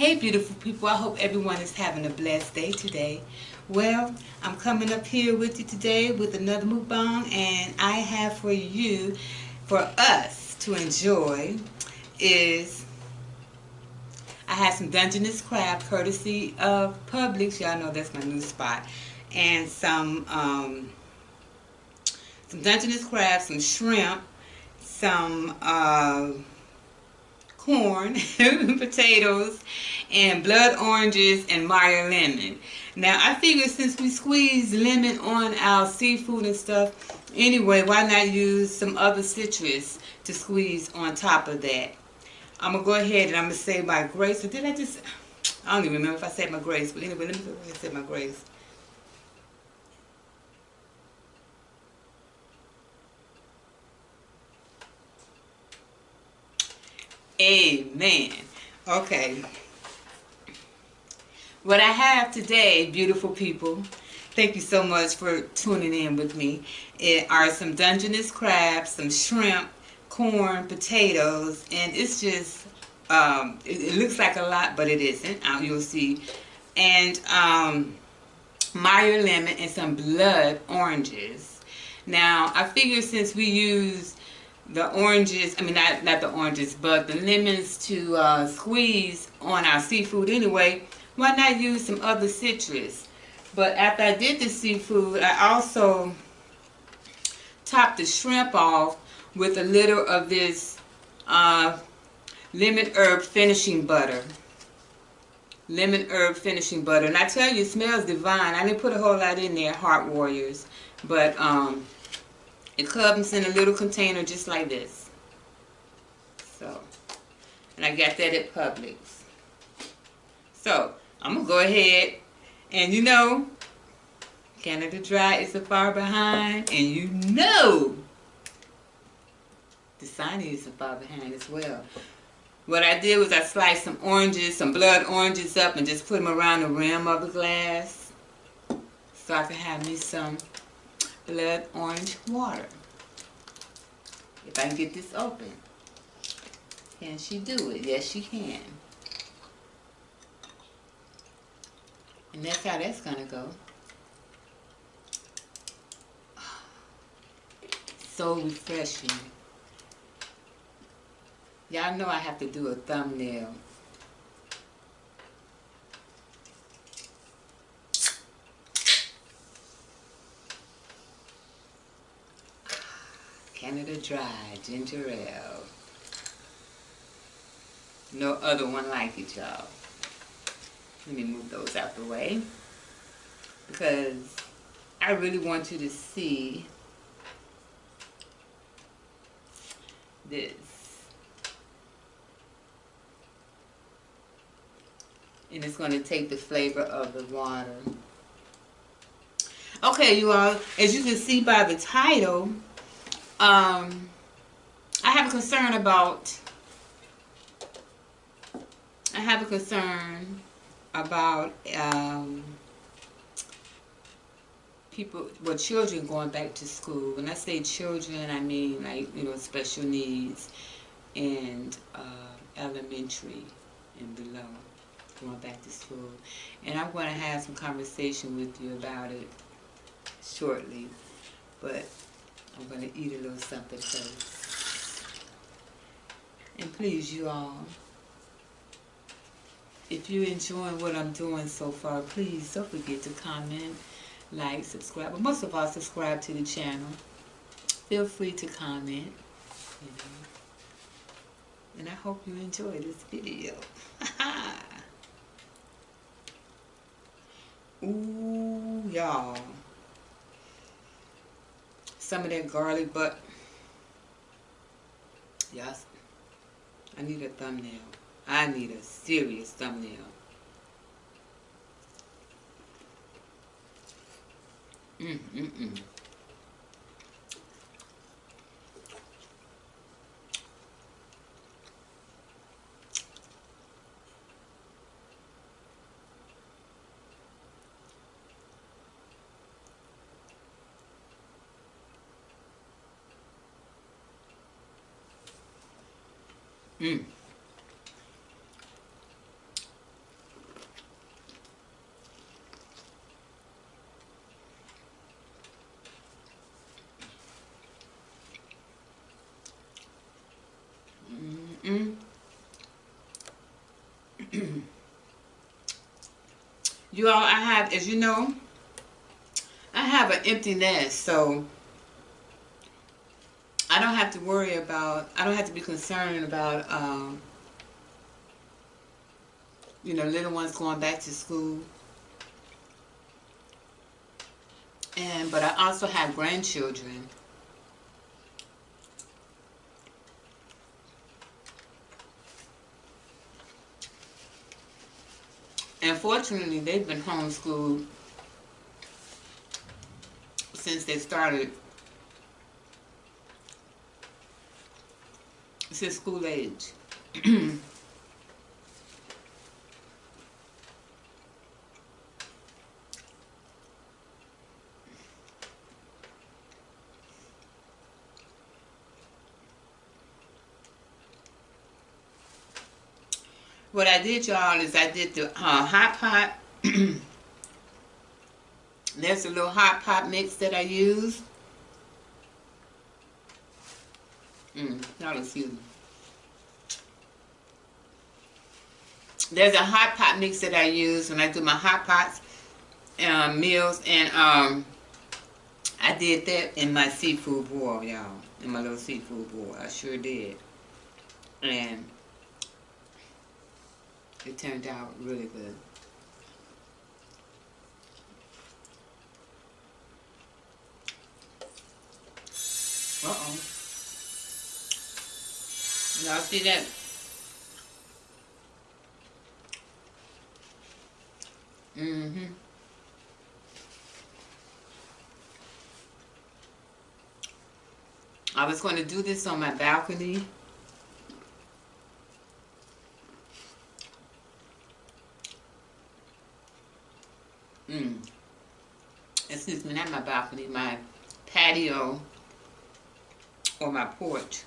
Hey beautiful people, I hope everyone is having a blessed day today. Well, I'm coming up here with you today with another mukbang, and I have for you, for us to enjoy, is I have some Dungeness crab courtesy of Publix. Y'all know that's my new spot. And some Dungeness crab, some shrimp, some corn, potatoes, and blood oranges and Meyer lemon. Now I figure since we squeeze lemon on our seafood and stuff, anyway, why not use some other citrus to squeeze on top of that? I'm gonna go ahead and I'm gonna say my grace. Or did I just? I don't even remember if I said my grace, but anyway, let me go ahead and say my grace. Amen. Okay. What I have today, beautiful people, thank you so much for tuning in with me, are some Dungeness crabs, some shrimp, corn, potatoes, and it's just, it looks like a lot, but it isn't. You'll see. And Meyer lemon and some blood oranges. Now, I figure since we use the oranges, I mean not the oranges, but the lemons to squeeze on our seafood anyway, why not use some other citrus? But after I did the seafood, I also topped the shrimp off with a little of this uh, lemon herb finishing butter. Lemon herb finishing butter. And I tell you, it smells divine. I didn't put a whole lot in there, Heart Warriors. But it comes in a little container just like this. So, and I got that at Publix. So, I'm going to go ahead and Canada Dry is so far behind, and Dasani is so far behind as well. What I did was I sliced some oranges, some blood oranges up, and just put them around the rim of the glass so I can have me some blood orange water. If I can get this open. Can she do it? Yes, she can. And that's how that's going to go. So refreshing. Y'all know I have to do a thumbnail. Canada Dry ginger ale. No other one like it, y'all. Let me move those out the way, because I really want you to see this. And it's going to take the flavor of the water. Okay, you all, as you can see by the title, I have a concern about people, well, children going back to school. When I say children, I mean like, special needs and elementary and below, going back to school. And I'm going to have some conversation with you about it shortly, but I'm going to eat a little something first. And please, you all, if you're enjoying what I'm doing so far, please don't forget to comment, like, subscribe. But most of all, subscribe to the channel. Feel free to comment. And I hope you enjoy this video. Ooh, y'all. Some of that garlic, but yes, I need a thumbnail. I need a serious thumbnail. Mm. Mm. You all, I have, as you know, I have an empty nest, so I don't have to worry about, I don't have to be concerned about, you know, little ones going back to school. But I also have grandchildren. And fortunately, they've been homeschooled since they started, since school age. What I did, y'all, is I did the hot pot. There's a little hot pot mix that I use. Y'all excuse me. There's a hot pot mix that I use when I do my hot pots meals, and I did that in my seafood boil, y'all. In my little seafood boil, I sure did, and it turned out really good. Uh-oh. Y'all see that? I was going to do this on my balcony. Excuse me, not my balcony, my patio or my porch.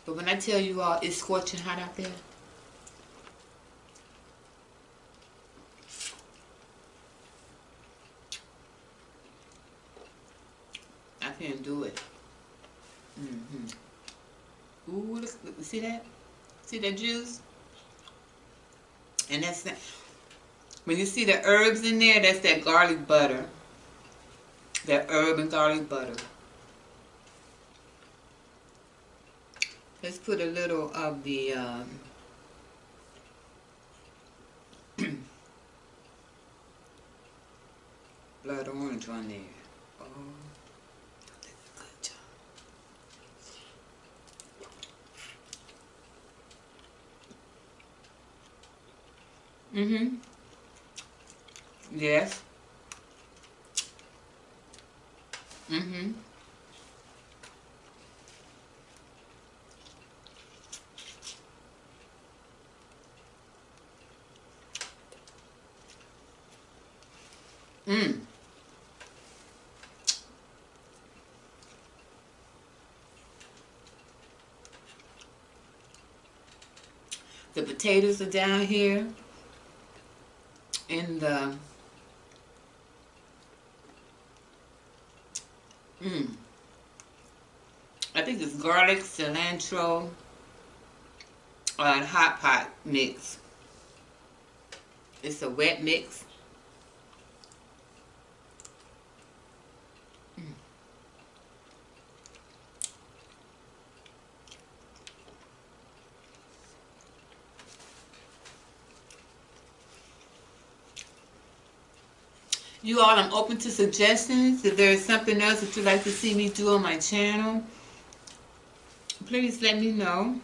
But when I tell you all, it's scorching hot out there. I can't do it. Ooh, look, see that? See that juice? And that's that. When you see the herbs in there, that's that garlic butter. That herb and garlic butter. Let's put a little of the blood orange on there. Oh, that's a good job. Yes. The potatoes are down here in the I think it's garlic, cilantro, and hot pot mix. It's a wet mix. You all, I'm open to suggestions. If there is something else that you'd like to see me do on my channel, please let me know.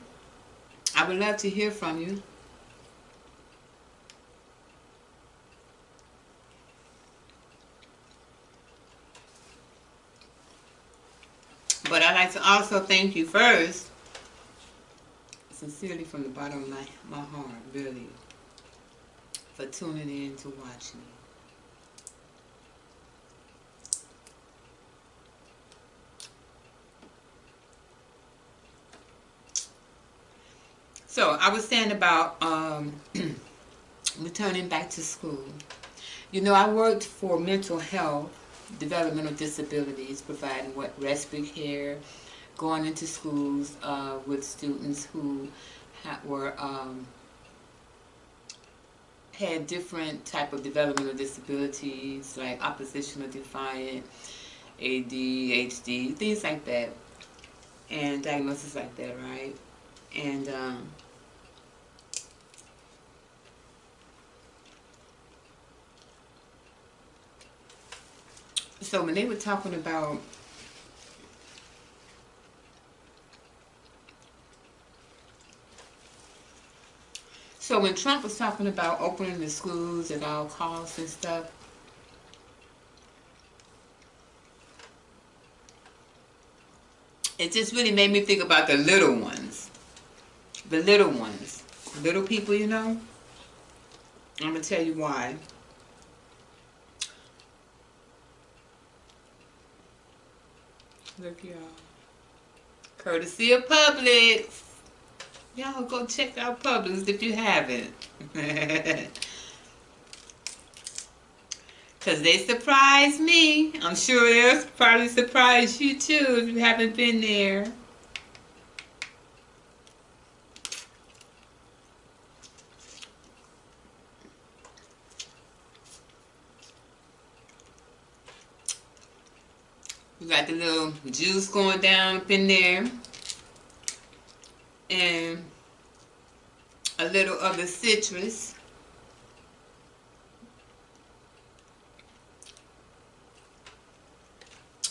I would love to hear from you. But I'd like to also thank you first, sincerely from the bottom of my heart, really, for tuning in to watch me. So I was saying about returning back to school. You know, I worked for mental health, developmental disabilities, providing respite care, going into schools with students who had different type of developmental disabilities, like oppositional defiant, ADHD, things like that, and diagnoses like that, right? And so when they were talking about so when Trump was talking about opening the schools at all costs and stuff, it just really made me think about the little ones. The little ones. Little people, you know? I'm going to tell you why. Look, y'all. Courtesy of Publix. Y'all go check out Publix if you haven't. Because they surprised me. I'm sure they'll probably surprise you too if you haven't been there. We got the little juice going down up in there. And a little of the citrus.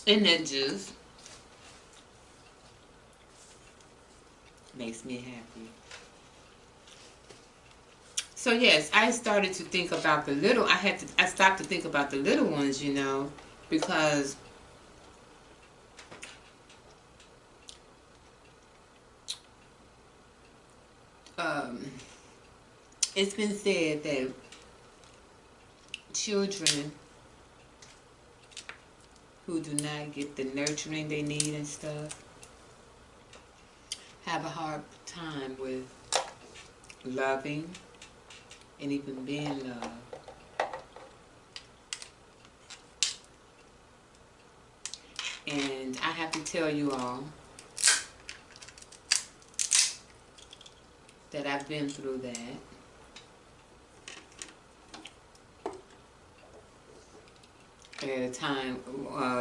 In that juice. Makes me happy. So yes, I started to think about the little, I stopped to think about the little ones, you know, because it's been said that children who do not get the nurturing they need and stuff have a hard time with loving and even being loved. And I have to tell you all that I've been through that. At a time,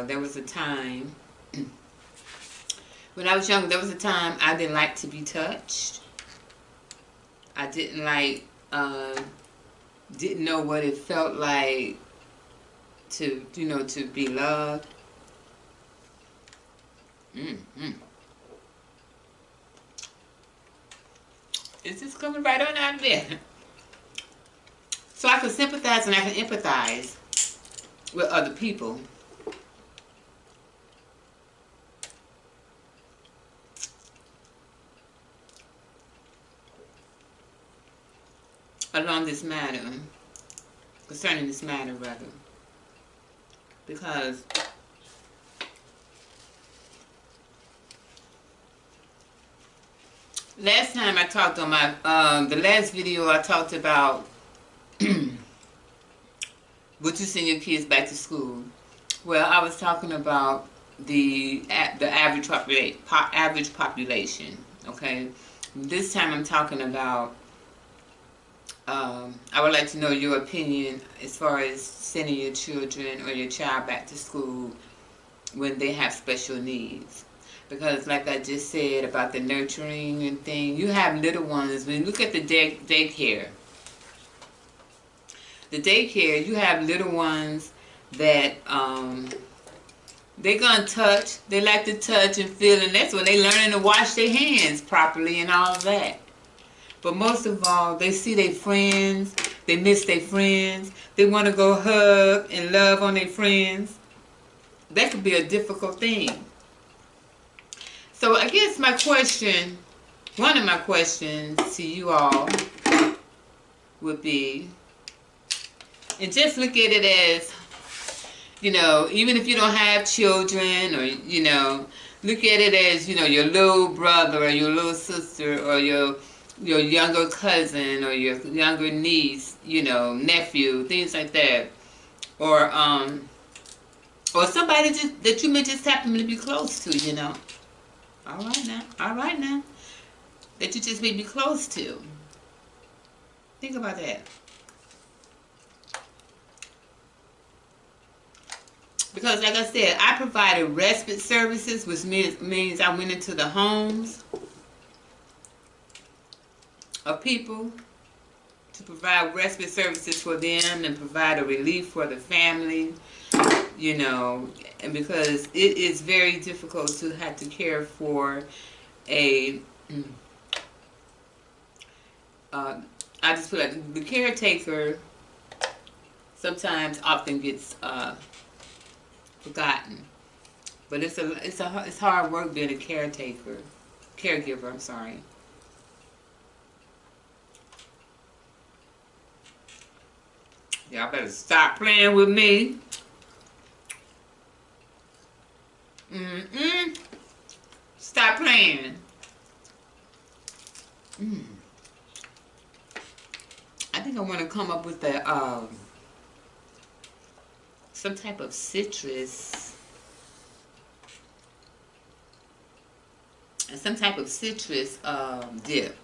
there was a time, when I was younger, there was a time I didn't like to be touched. I didn't like, didn't know what it felt like to, you know, to be loved. It's just coming right on out of there. So I can sympathize and I can empathize with other people. Along this matter, concerning this matter rather, because last time I talked on my, the last video I talked about would you send your kids back to school? Well, I was talking about the average population, okay? This time I'm talking about, I would like to know your opinion as far as sending your children or your child back to school when they have special needs. Because like I just said about the nurturing and thing, you have little ones. When you look at the daycare, you have little ones that they're going to touch. They like to touch and feel, and that's when they learning to wash their hands properly and all of that. But most of all, they see their friends. They miss their friends. They want to go hug and love on their friends. That could be a difficult thing. So I guess my question, one of my questions to you all would be, and just look at it as, you know, even if you don't have children, or, you know, look at it as, you know, your little brother or your little sister or your younger cousin or your younger niece, you know, nephew, things like that. Or somebody just that you may just happen to be close to, you know. All right now. That you just may be close to. Think about that. Because like I said, I provided respite services, which means I went into the homes of people to provide respite services for them and provide a relief for the family, you know, and because it is very difficult to have to care for a, I just feel like the caretaker sometimes often gets forgotten, but it's hard work being a caregiver. I'm sorry. Y'all better stop playing with me. Stop playing. I think I want to come up with some type of citrus. And some type of citrus dip.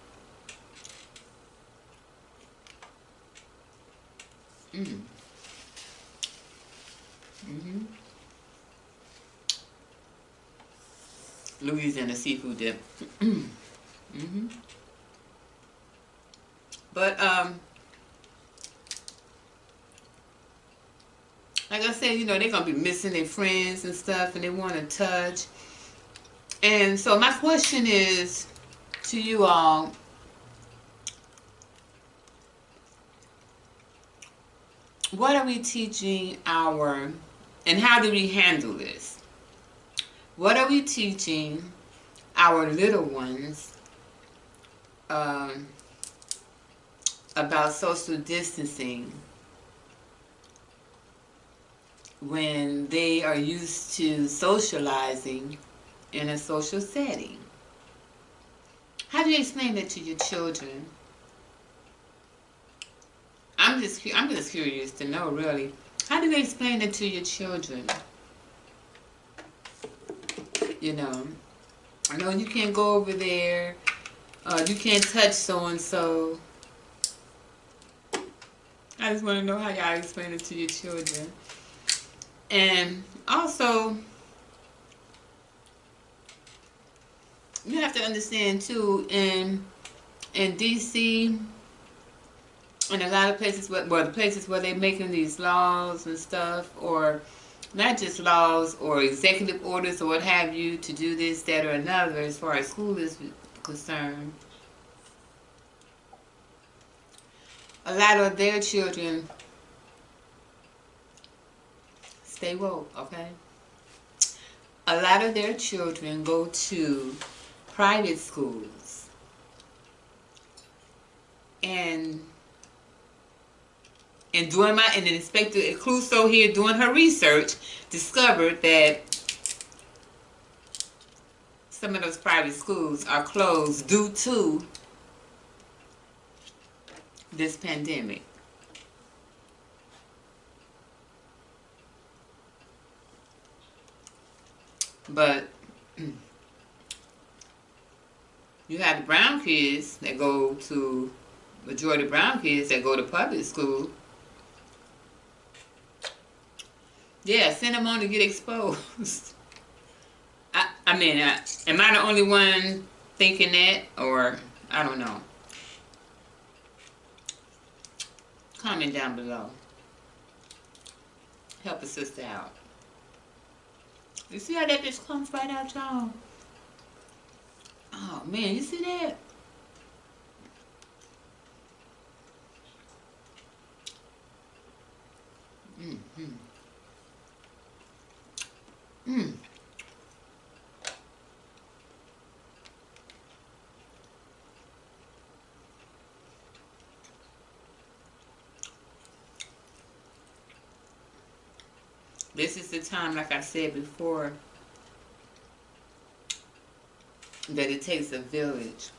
Louisiana seafood dip. But like I said, you know, they're gonna be missing their friends and stuff, and they want to touch. And so my question is to you all: what are we teaching and how do we handle this? What are we teaching our little ones about social distancing when they are used to socializing in a social setting? How do you explain that to your children? I'm just curious to know, really. How do you explain it to your children? You know, I know you can't go over there. You can't touch so and so. I just want to know how y'all explain it to your children. And also, you have to understand too, in DC, and a lot of places, the places where they're making these laws and stuff, or not just laws or executive orders or what have you to do this, that, or another as far as school is concerned, a lot of their children stay woke, okay? A lot of their children go to private schools, and the Inspector Clouseau here doing her research discovered that some of those private schools are closed due to this pandemic. But you have the brown kids that go to, majority brown kids that go to public school. Yeah, send them on to get exposed. I mean, am I the only one thinking that, or I don't know? Comment down below. Help a sister out. You see how that just comes right out, y'all? Oh man, you see that? This is the time, like I said before, that it takes a village.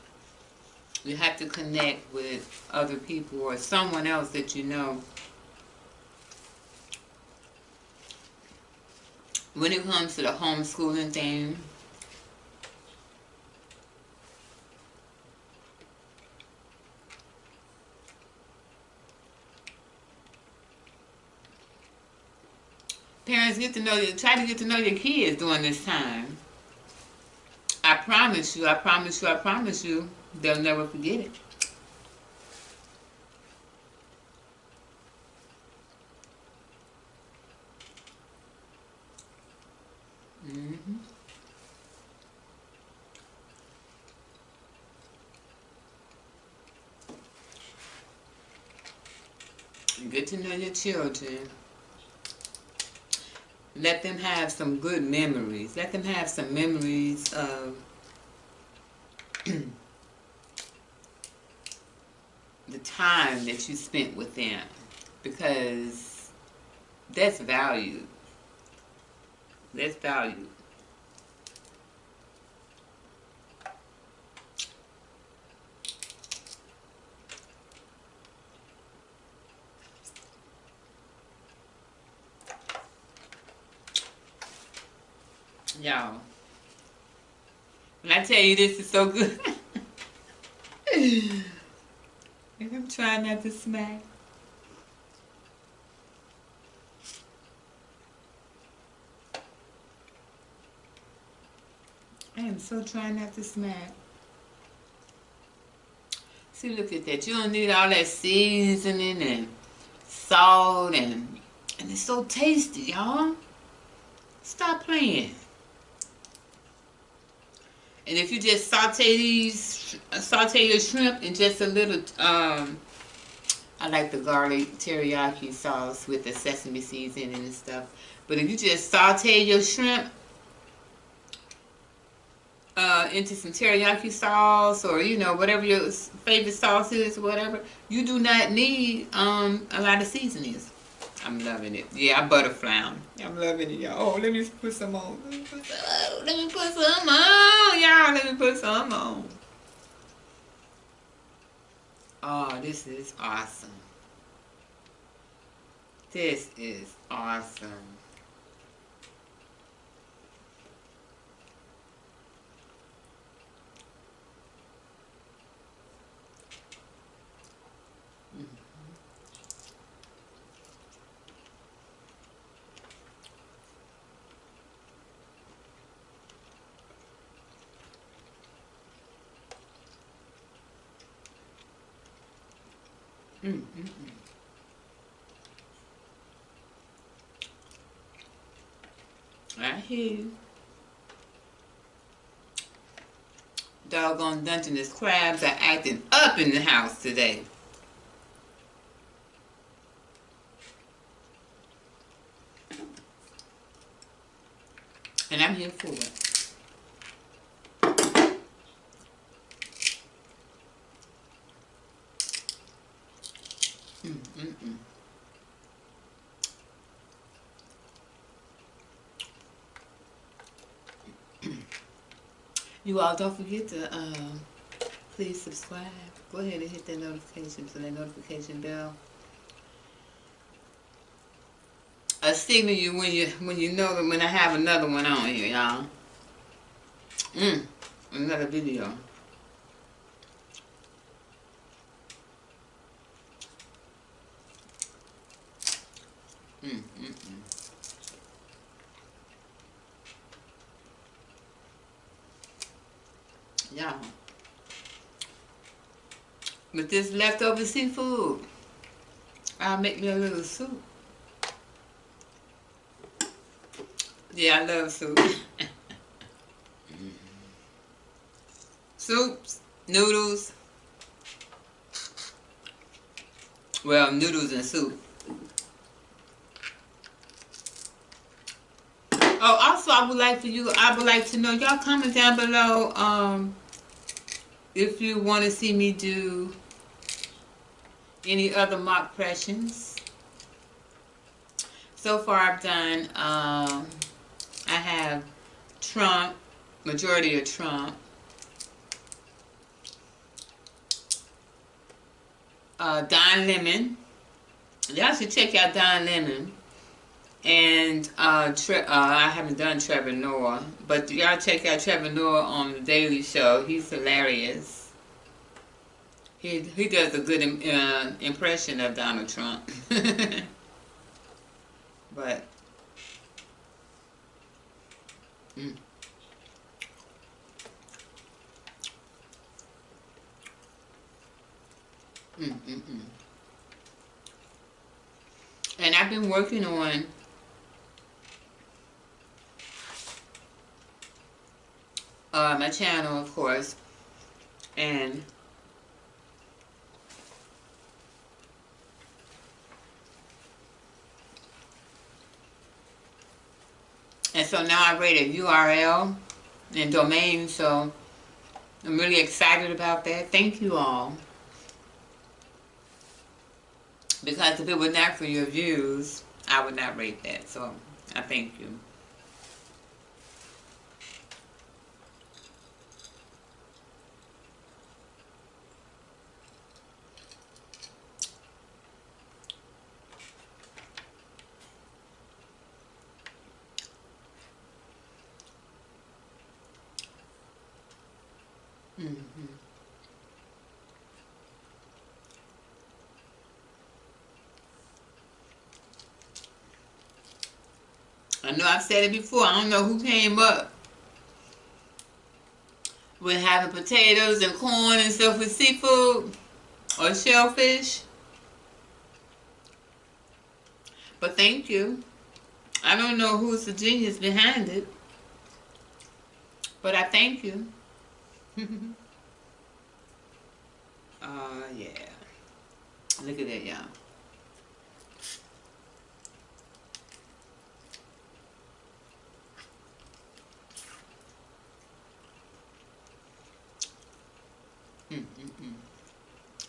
You have to connect with other people or someone else that you know. When it comes to the homeschooling thing, Parents, try to get to know your kids during this time. I promise you, I promise you, I promise you, they'll never forget it. Hmm. Get to know your children. Let them have some good memories. Let them have some memories of the time that you spent with them, because that's valued. That's valued. Y'all, when I tell you this is so good, I'm trying not to smack. I am so trying not to smack. See, look at that. You don't need all that seasoning and salt, and it's so tasty, y'all. Stop playing. And if you just saute your shrimp in just a little, I like the garlic teriyaki sauce with the sesame seeds in it and stuff. But if you just saute your shrimp into some teriyaki sauce, or whatever your favorite sauce is, or whatever, you do not need a lot of seasonings. I'm loving it. Yeah, I butterfly. I'm loving it, y'all. Oh, let me put some on. Let me put some on, y'all. Let me put some on. Oh, this is awesome. This is awesome. I hear you. Doggone Dungeness crabs are acting up in the house today. And I'm here for it. You all don't forget to please subscribe. Go ahead and hit that notification, so that notification bell. A signal you when you know that when I have another one on here, y'all. Another video. Y'all. With this leftover seafood, I'll make me a little soup. Yeah, I love soup. Soups, noodles. Well, noodles and soup. Oh, also I would like to know, y'all comment down below if you want to see me do any other mock impressions. So far I've done, I have Trump, majority of Trump, Don Lemon. Y'all should check out Don Lemon. And I haven't done Trevor Noah, but y'all check out Trevor Noah on The Daily Show. He's hilarious. He does a good impression of Donald Trump. But Mm. Mm, mm, mm. And I've been working on my channel, of course, and so now I created a URL and domain, so I'm really excited about that. Thank you all. Because if it were not for your views, I would not rate that. So I thank you. Mm-hmm. I know I've said it before. I don't know who came up with having potatoes and corn and stuff with seafood or shellfish. But thank you. I don't know who's the genius behind it, but I thank you. Yeah. Look at that, y'all. Mm-mm-mm.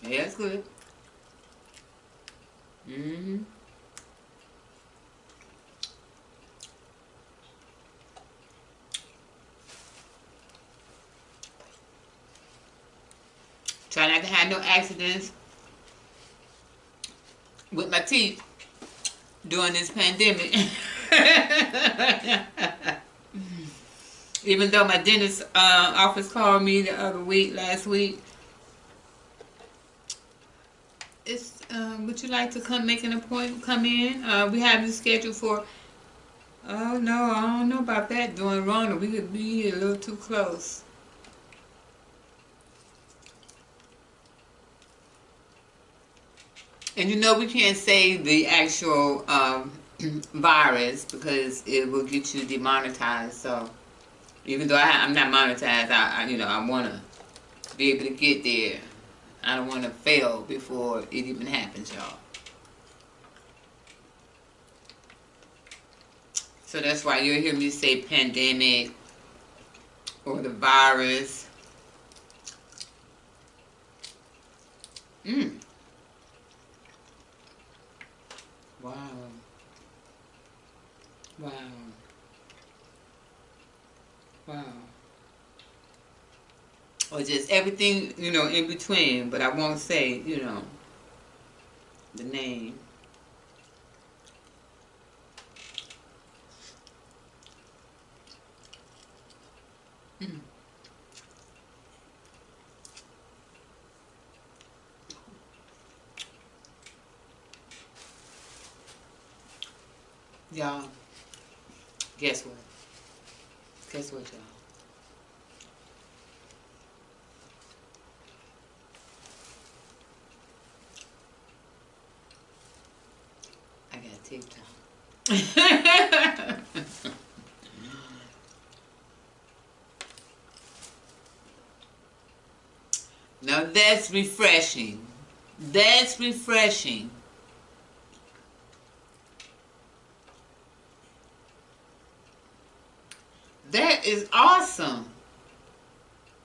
Yeah, it's good. Mm-hmm. Try not to have no accidents with my teeth during this pandemic. Even though my dentist office called me the other week, last week, it's would you like to come make an appointment? Come in. We have you scheduled for. Oh no, I don't know about that. Doing wrong, we could be a little too close. And you know we can't say the actual virus because it will get you demonetized. So even though I'm not monetized, I want to be able to get there. I don't want to fail before it even happens, y'all. So that's why you'll hear me say pandemic or the virus. Mm. Wow. Wow. Wow. Or just everything, in between, but I won't say, the name. Mm. Y'all, guess what? Guess what, y'all? I got TikTok. Now that's refreshing. That's refreshing. That is awesome.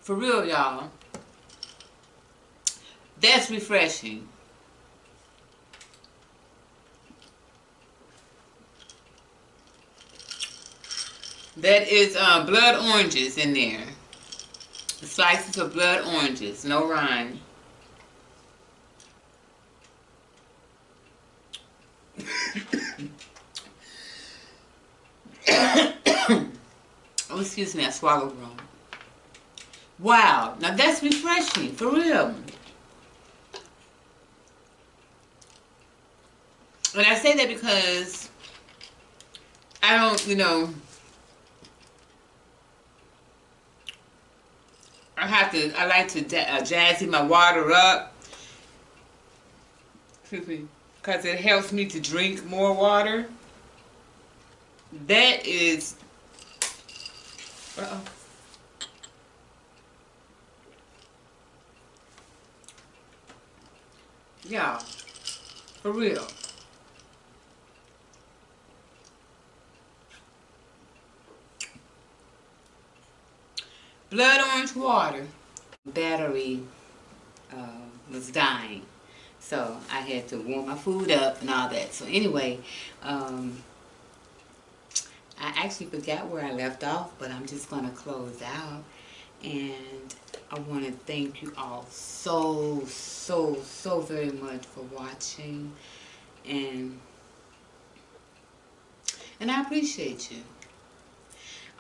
For real, y'all. That's refreshing. That is blood oranges in there. Slices of blood oranges, no rind. Oh, excuse me, I swallowed wrong. Wow, now that's refreshing, for real. And I say that because I don't, I like to jazzy my water up. Excuse me. Because it helps me to drink more water. That is, uh-oh. Yeah, for real. Blood orange water. Battery was dying. So I had to warm my food up and all that. So anyway, I actually forgot where I left off, but I'm just going to close out. And I want to thank you all so very much for watching. And I appreciate you.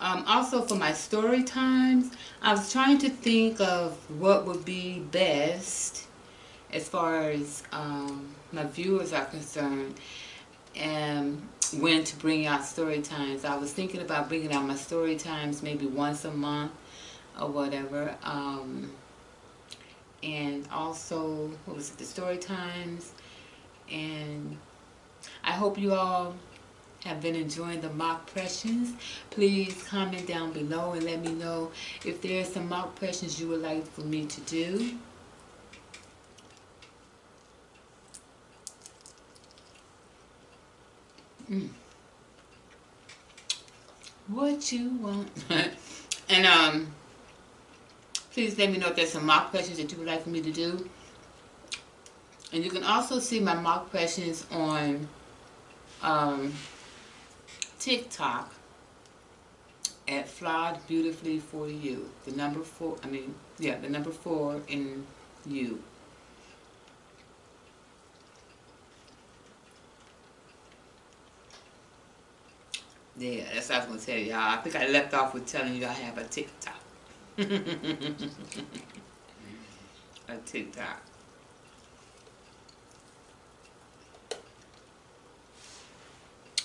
Also for my story times, I was trying to think of what would be best as far as my viewers are concerned, and when to bring out story times. I was thinking about bringing out my story times maybe once a month or whatever. And also, what was it, the story times. And I hope you all have been enjoying the mock questions. Please comment down below and let me know if there are some mock questions you would like for me to do. What you want. And please let me know if there's some mock questions that you would like for me to do. And you can also see my mock questions on TikTok at Flawed Beautifully for You. The number 4, the number 4 in you. Yeah, that's what I was going to tell y'all. I think I left off with telling you I have a TikTok. A TikTok.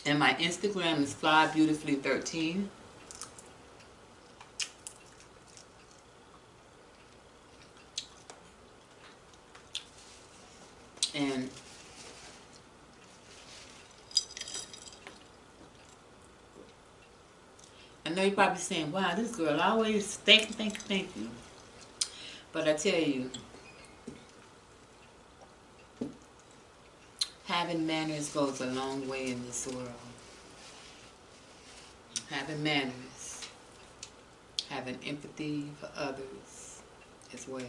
And my Instagram is FlyBeautifully13. And I know you're probably saying, wow, this girl always thank you. But I tell you, having manners goes a long way in this world. Having manners, having empathy for others as well.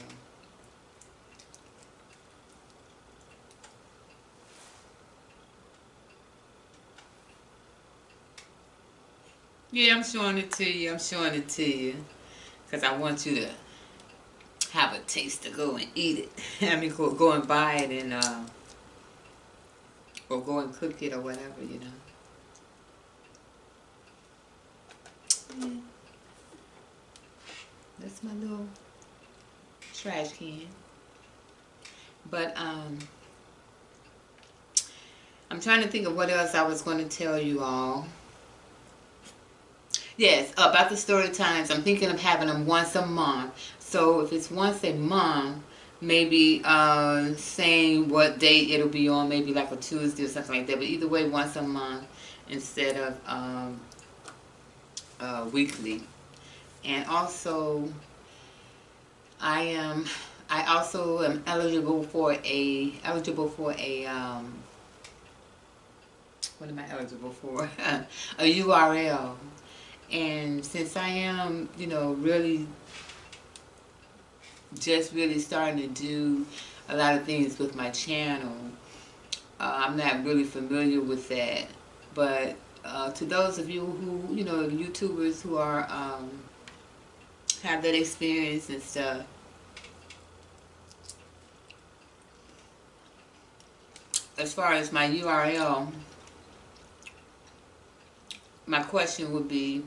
Yeah, I'm showing it to you. I'm showing it to you. Because I want you to have a taste to go and eat it. I mean, go and buy it and, or go and cook it or whatever, you know. Yeah. That's my little trash can. But, I'm trying to think of what else I was going to tell you all. Yes, about the story times. I'm thinking of having them once a month. So if it's once a month, maybe saying what date it'll be on, maybe like a Tuesday or something like that. But either way, once a month instead of weekly. And also, I also am eligible for a what am I eligible for? A URL. And since I am, really just really starting to do a lot of things with my channel, I'm not really familiar with that. But to those of you who, YouTubers who are have that experience and stuff, as far as my URL, my question would be,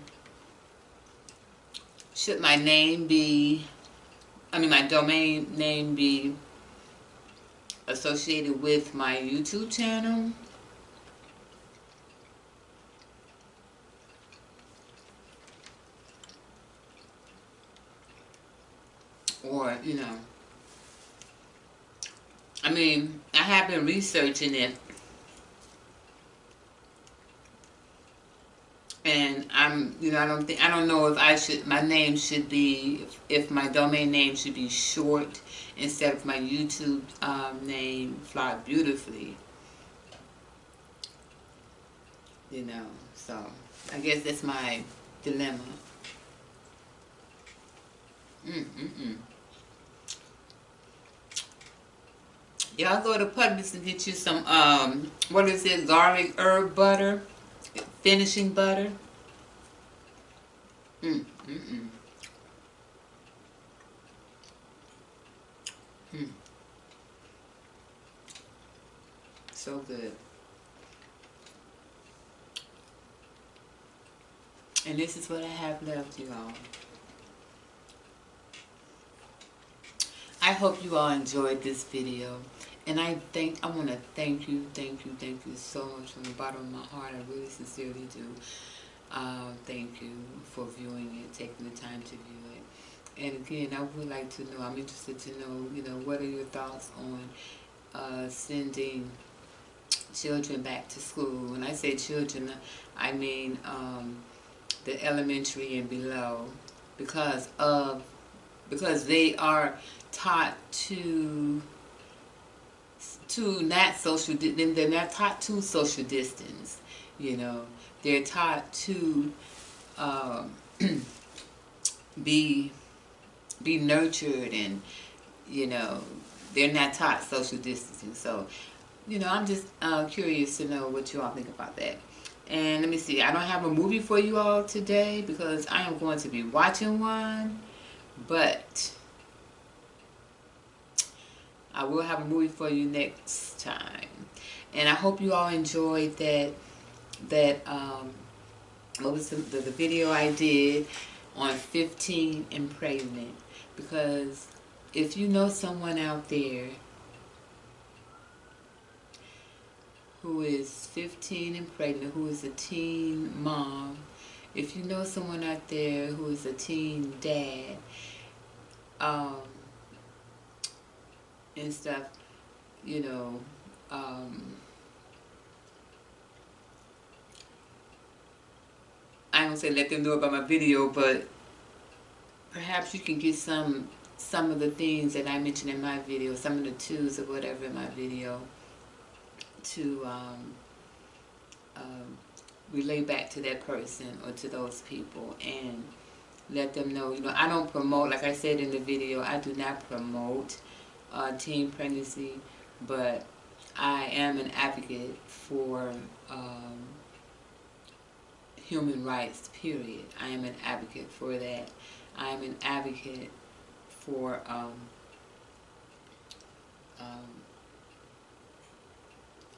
should my name be, my domain name be associated with my YouTube channel? Or, you know, I mean, I have been researching it, and I don't know if my name should be, if my domain name should be short instead of my YouTube name, Fly Beautifully, you know. So I guess that's my dilemma. Mm-mm-mm. Y'all go to Publix and get you some, what is it, garlic herb butter, finishing butter. Mm-mm-mm. Mm. So good. And this is what I have left, you all. I hope you all enjoyed this video. And I want to thank you so much from the bottom of my heart. I really sincerely do. Thank you for viewing it, taking the time to view it. And again, I would like to know, I'm interested to know, you know, what are your thoughts on sending children back to school? When I say children, I mean the elementary and below, because they are taught to not social, they're not taught to social distance, you know. They're taught to um, be nurtured, and you know, they're not taught social distancing. So, you know, I'm just curious to know what you all think about that. And let me see, I don't have a movie for you all today because I am going to be watching one, but I will have a movie for you next time. And I hope you all enjoyed what was the video I did on 15 and pregnant. Because if you know someone out there who is 15 and pregnant, who is a teen mom, if you know someone out there who is a teen dad, and stuff, you know, I don't say let them know about my video, but perhaps you can get some of the things that I mentioned in my video, some of the twos or whatever in my video, to relay back to that person or to those people, and let them know, you know, I don't promote, like I said in the video, I do not promote teen pregnancy, but I am an advocate for human rights, period. I am an advocate for that. I am an advocate for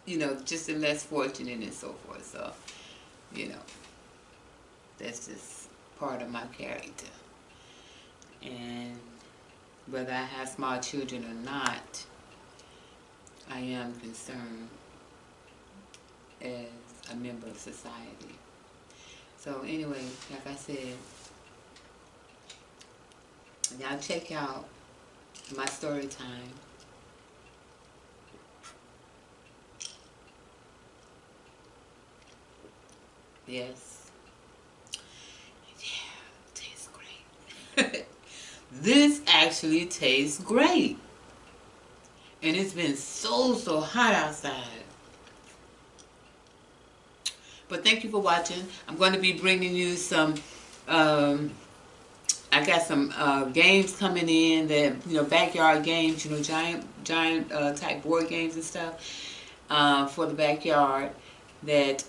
you know, just the less fortunate and so forth. So, you know, that's just part of my character. And whether I have small children or not, I am concerned as a member of society. So anyway, like I said, y'all check out my story time. Yes. Yeah, it tastes great. This actually tastes great. And it's been so hot outside. But thank you for watching. I'm going to be bringing you some, I got some games coming in that, you know, backyard games, you know, giant type board games and stuff for the backyard that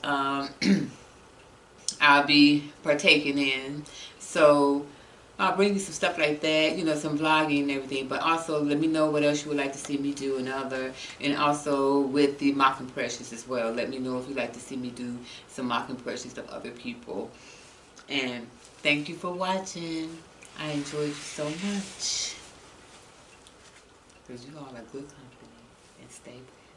I'll be partaking in. So I'll bring you some stuff like that, you know, some vlogging and everything, but also let me know what else you would like to see me do and also with the mock impressions as well. Let me know if you'd like to see me do some mock impressions of other people. And thank you for watching. I enjoyed you so much. Because you all are good company. And stay blessed.